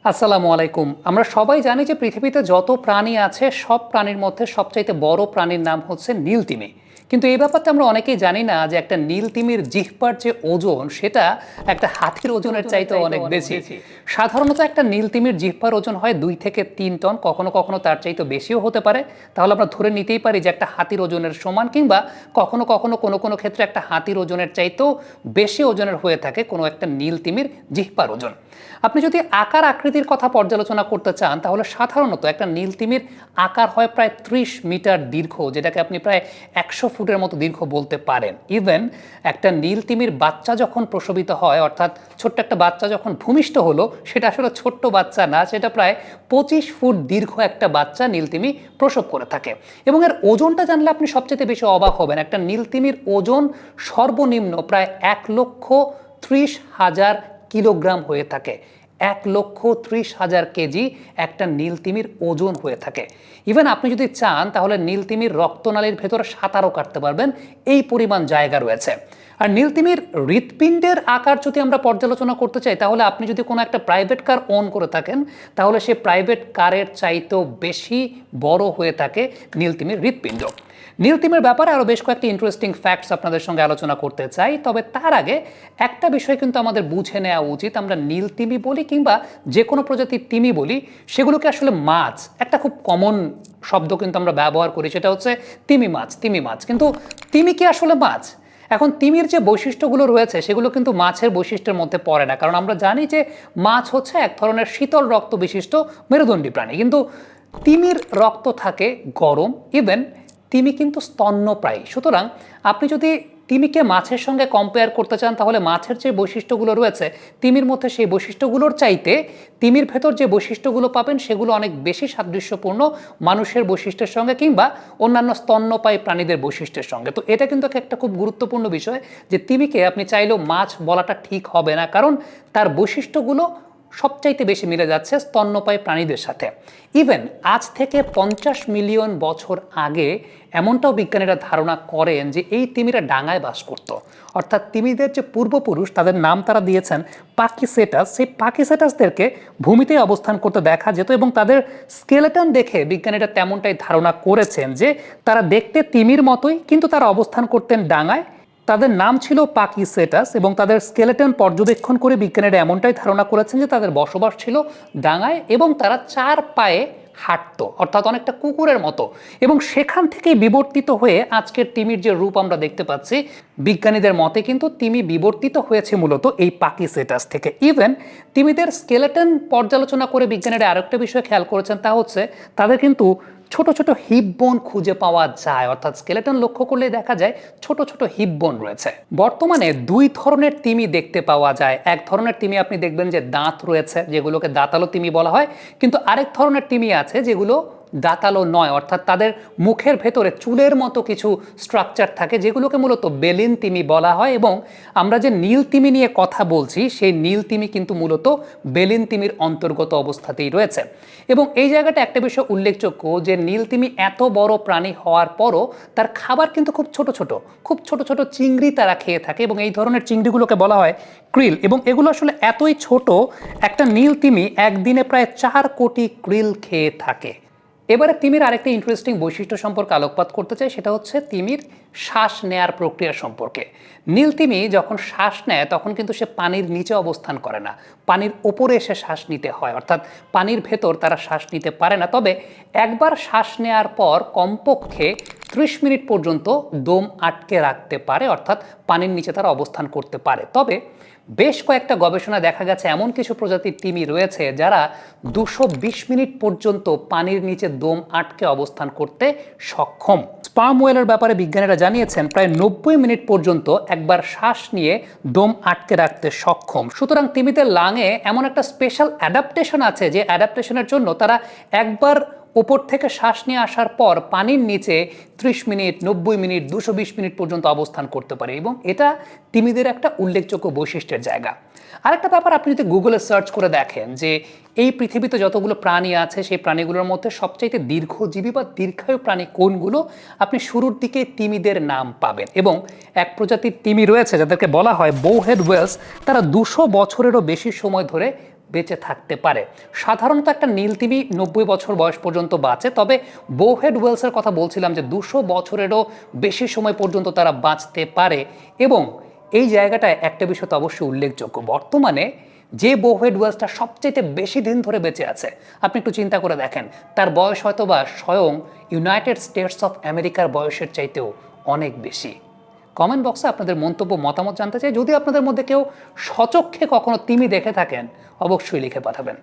আসসালামু আলাইকুম। আমরা সবাই জানি যে পৃথিবীতে যত প্রাণী আছে সব প্রাণীর মধ্যে সবচাইতে বড় প্রাণীর নাম হচ্ছে নীলতিমি। কিন্তু এই ব্যাপারটা আমরা অনেকেই জানি না যে একটা নীলতিমির জিহ্বার যে ওজন সেটা একটা হাতির ওজনের চাইতেও অনেক বেশি। সাধারণত একটা নীলতিমির জিহ্বার ওজন হয় 2 থেকে 3 টন, কখনো কখনো তার চাইতে বেশিও হতে পারে। তাহলে আমরা ধরে নিতেই পারি যে একটা হাতির ওজনের সমান, কিংবা কখনো কখনো কোনো কোনো ক্ষেত্রে একটা হাতির ওজনের চাইতেও বেশি ওজনের হয়ে থাকে কোনো একটা নীলতিমির জিহ্বার ওজন। আপনি যদি আকার আকৃতির কথা পর্যালোচনা করতে চান তাহলে সাধারণত একটা নীলতিমির আকার হয় প্রায় 30 মিটার দীর্ঘ, যেটাকে আপনি প্রায় 100 ফুটের মতো দীর্ঘ বলতে পারেন। ইভেন একটা নীলতিমির বাচ্চা যখন প্রসবিত হয়, অর্থাৎ ছোট্ট একটা বাচ্চা যখন ভূমিষ্ঠ হলো, সেটা আসলে ছোট্ট বাচ্চা না, সেটা প্রায় 25 ফুট দীর্ঘ একটা বাচ্চা নীলতিমি প্রসব করে থাকে। এবং এর ওজনটা জানলে আপনি সবচেয়ে বেশি অবাক হবেন। একটা নীলতিমির ওজন সর্বনিম্ন প্রায় 1,30,000 কিলোগ্রাম হয়ে থাকে। 1,30,000 কেজি একটা নীলতিমির ওজন হয়ে থাকে। ইভেন আপনি যদি চান তাহলে নীলতিমির রক্তনালীর ভেতরে সাঁতারও কাটতে পারবেন, এই পরিমাণ জায়গা রয়েছে। আর নীলতিমির হৃৎপিণ্ডের আকার যদি আমরা পর্যালোচনা করতে চাই তাহলে আপনি যদি কোনো একটা প্রাইভেট কার ওন করে থাকেন তাহলে সে প্রাইভেট কারের চাইতেও বেশি বড় হয়ে থাকে নীলতিমির হৃৎপিণ্ড। নীলতিমির ব্যাপারে আরও বেশ কয়েকটি ইন্টারেস্টিং ফ্যাক্টস আপনাদের সঙ্গে আলোচনা করতে চাই, তবে তার আগে একটা বিষয় কিন্তু আমাদের বুঝে নেওয়া উচিত। আমরা নীলতিমি বলি কিংবা যে কোনো প্রজাতির তিমি বলি, সেগুলোকে আসলে মাছ, একটা খুব কমন শব্দ কিন্তু আমরা ব্যবহার করি, সেটা হচ্ছে তিমি মাছ। তিমি মাছ, কিন্তু তিমি কি আসলে মাছ? এখন তিমির যে বৈশিষ্ট্যগুলো রয়েছে সেগুলো কিন্তু মাছের বৈশিষ্ট্যের মধ্যে পড়ে না, কারণ আমরা জানি যে মাছ হচ্ছে এক ধরনের শীতল রক্ত বিশিষ্ট মেরুদণ্ডী প্রাণী, কিন্তু তিমির রক্ত থাকে গরম। ইভেন তিমি কিন্তু স্তন্যপ্রায়ী। সুতরাং আপনি যদি তিমিকে মাছের সঙ্গে কম্পেয়ার করতে চান তাহলে মাছের যে বৈশিষ্ট্যগুলো রয়েছে তিমির মধ্যে সেই বৈশিষ্ট্যগুলোর চাইতে তিমির ভেতর যে বৈশিষ্ট্যগুলো পাবেন সেগুলো অনেক বেশি সাদৃশ্যপূর্ণ মানুষের বৈশিষ্ট্যের সঙ্গে কিংবা অন্যান্য স্তন্যপায়ী প্রাণীদের বৈশিষ্ট্যের সঙ্গে। তো এটা কিন্তু একটা খুব গুরুত্বপূর্ণ বিষয় যে তিমিকে আপনি চাইলেও মাছ বলাটা ঠিক হবে না, কারণ তার বৈশিষ্ট্যগুলো সবচাইতে বেশি মিলে যাচ্ছে স্তন্যপায়ী প্রাণীদের সাথে। ইভেন আজ থেকে 50 মিলিয়ন বছর আগে এমনটাও বিজ্ঞানীরা ধারণা করেন যে এই তিমিরা ডাঙায় বাস করত। অর্থাৎ তিমিদের যে পূর্বপুরুষ, তাদের নাম তারা দিয়েছেন পাকিসেটাস, সেই পাকিসেটাসদেরকে ভূমিতে অবস্থান করতে দেখা যেত এবং তাদের স্কেলেটন দেখে বিজ্ঞানীরা তেমনটাই ধারণা করেছেন যে তারা দেখতে তিমির মতোই, কিন্তু তারা অবস্থান করতেন ডাঙায়। তাদের নাম ছিল পাকিসেটাস এবং তাদের স্কেলেটন পর্যবেক্ষণ করে বিজ্ঞানীরা এমনটাই ধারণা করেছেন যে তাদের বসবাস ছিল ডাঙায় এবং তারা 4 পায়ে হাঁটতো, অর্থাৎ অনেকটা কুকুরের মতো। এবং সেখান থেকেই বিবর্তিত হয়ে আজকের তিমির যে রূপ আমরা দেখতে পাচ্ছি, বিজ্ঞানীদের মতে কিন্তু তিমি বিবর্তিত হয়েছে মূলত এই পাকিসেটাস থেকে। ইভেন তিমিদের স্কেলেটন পর্যালোচনা করে বিজ্ঞানীরা আরেকটা বিষয় খেয়াল করেছেন, তা হচ্ছে তাদের কিন্তু ছোট ছোট হিপ বোন খুঁজে পাওয়া যায়, অর্থাৎ স্কেলেটন লক্ষ্য করলে দেখা যায় ছোট ছোট হিপ বোন রয়েছে। বর্তমানে 2 ধরনের তিমি দেখতে পাওয়া যায়। এক ধরনের তিমি আপনি দেখবেন যে দাঁত রয়েছে, যেগুলোকে দাঁতালো তিমি বলা হয়, কিন্তু আরেক ধরনের তিমি আছে যেগুলো দাঁতালো নয়, অর্থাৎ তাদের মুখের ভেতরে চুলের মতো কিছু স্ট্রাকচার থাকে, যেগুলোকে মূলত বেলিন তিমি বলা হয়। এবং আমরা যে নীল তিমি নিয়ে কথা বলছি সেই নীল তিমি কিন্তু মূলত বেলিন তিমির অন্তর্গত অবস্থাতেই রয়েছে। এবং এই জায়গাটা একটা বিষয় উল্লেখযোগ্য যে নীল তিমি এত বড় প্রাণী হওয়ার পরও তার খাবার কিন্তু খুব ছোট ছোট চিংড়ি তারা খেয়ে থাকে, এবং এই ধরনের চিংড়িগুলোকে বলা হয় ক্রিল। এবং এগুলো আসলে এতই ছোট, একটা নীল তিমি একদিনে প্রায় 4 কোটি ক্রিল খেয়ে থাকে। এবারে তিমির আরেকটা ইন্টারেস্টিং বৈশিষ্ট্য সম্পর্কে আলোকপাত করতে চাই, সেটা হচ্ছে তিমির শ্বাস নেয়ার প্রক্রিয়া সম্পর্কে। নীল তিমি যখন শ্বাস নেয় তখন কিন্তু সে পানির নিচে অবস্থান করে না, পানির ওপরে এসে শ্বাস নিতে হয়, অর্থাৎ পানির ভেতর তারা শ্বাস নিতে পারে না। তবে একবার শ্বাস নেয়ার পর কমপক্ষে 30 মিনিট পর্যন্ত দম আটকে রাখতে পারে, অর্থাৎ পানির নিচে তারা অবস্থান করতে পারে। তবে বেশ কয়েকটা গবেষণা দেখা গেছে এমন কিছু প্রজাতির তিমি রয়েছে যারা 220 মিনিট পর্যন্ত পানির নিচে দম আটকে অবস্থান করতে সক্ষম। স্পার্ম ওয়েলের ব্যাপারে বিজ্ঞানীরা জানিয়েছেন প্রায় 90 মিনিট পর্যন্ত একবার শ্বাস নিয়ে দম আটকে রাখতে সক্ষম। সুতরাং তিমিদের লাংয়ে এমন একটা স্পেশাল অ্যাডাপ্টেশন আছে যে অ্যাডাপ্টেশনের জন্য তারা একবার ওপর থেকে শ্বাস নিয়ে আসার পর পানির নিচে 30 মিনিট, 90 মিনিট, 220 মিনিট পর্যন্ত অবস্থান করতে পারে, এবং এটা তিমিদের একটা উল্লেখযোগ্য বৈশিষ্ট্যের জায়গা। আরেকটা ব্যাপার, আপনি যদি গুগলে সার্চ করে দেখেন যে এই পৃথিবীতে যতগুলো প্রাণী আছে সেই প্রাণীগুলোর মধ্যে সবচাইতে দীর্ঘজীবী বা দীর্ঘায়ু প্রাণী কোনগুলো, আপনি শুরুর দিকে তিমিদের নাম পাবেন। এবং এক প্রজাতির তিমি রয়েছে যাদেরকে বলা হয় বোহেড ওয়েলস, তারা 200 বছরেরও বেশি সময় ধরে বেঁচে থাকতে পারে। সাধারণত একটা নীলতিমি 90 বছর বয়স পর্যন্ত বাঁচে, তবে বোহেড ওয়েলসের কথা বলছিলাম যে 200 বছরেরও বেশি সময় পর্যন্ত তারা বাঁচতে পারে। এবং এই জায়গাটায় একটা বিষয় তো অবশ্যই উল্লেখযোগ্য, বর্তমানে যে বোহেড ওয়েলসটা সবচেয়ে বেশি দিন ধরে বেঁচে আছে, আপনি একটু চিন্তা করে দেখেন, তার বয়স হয়তো বা স্বয়ং ইউনাইটেড স্টেটস অফ আমেরিকার বয়সের চাইতেও অনেক বেশি। কমেন্ট বক্সে আপনাদের মন্তব্য মতামত জানতে চাই। যদি আপনাদের মধ্যে কেউ স্বচক্ষে কখনো তিমি দেখে থাকেন, অবশ্যই লিখে পাঠাবেন।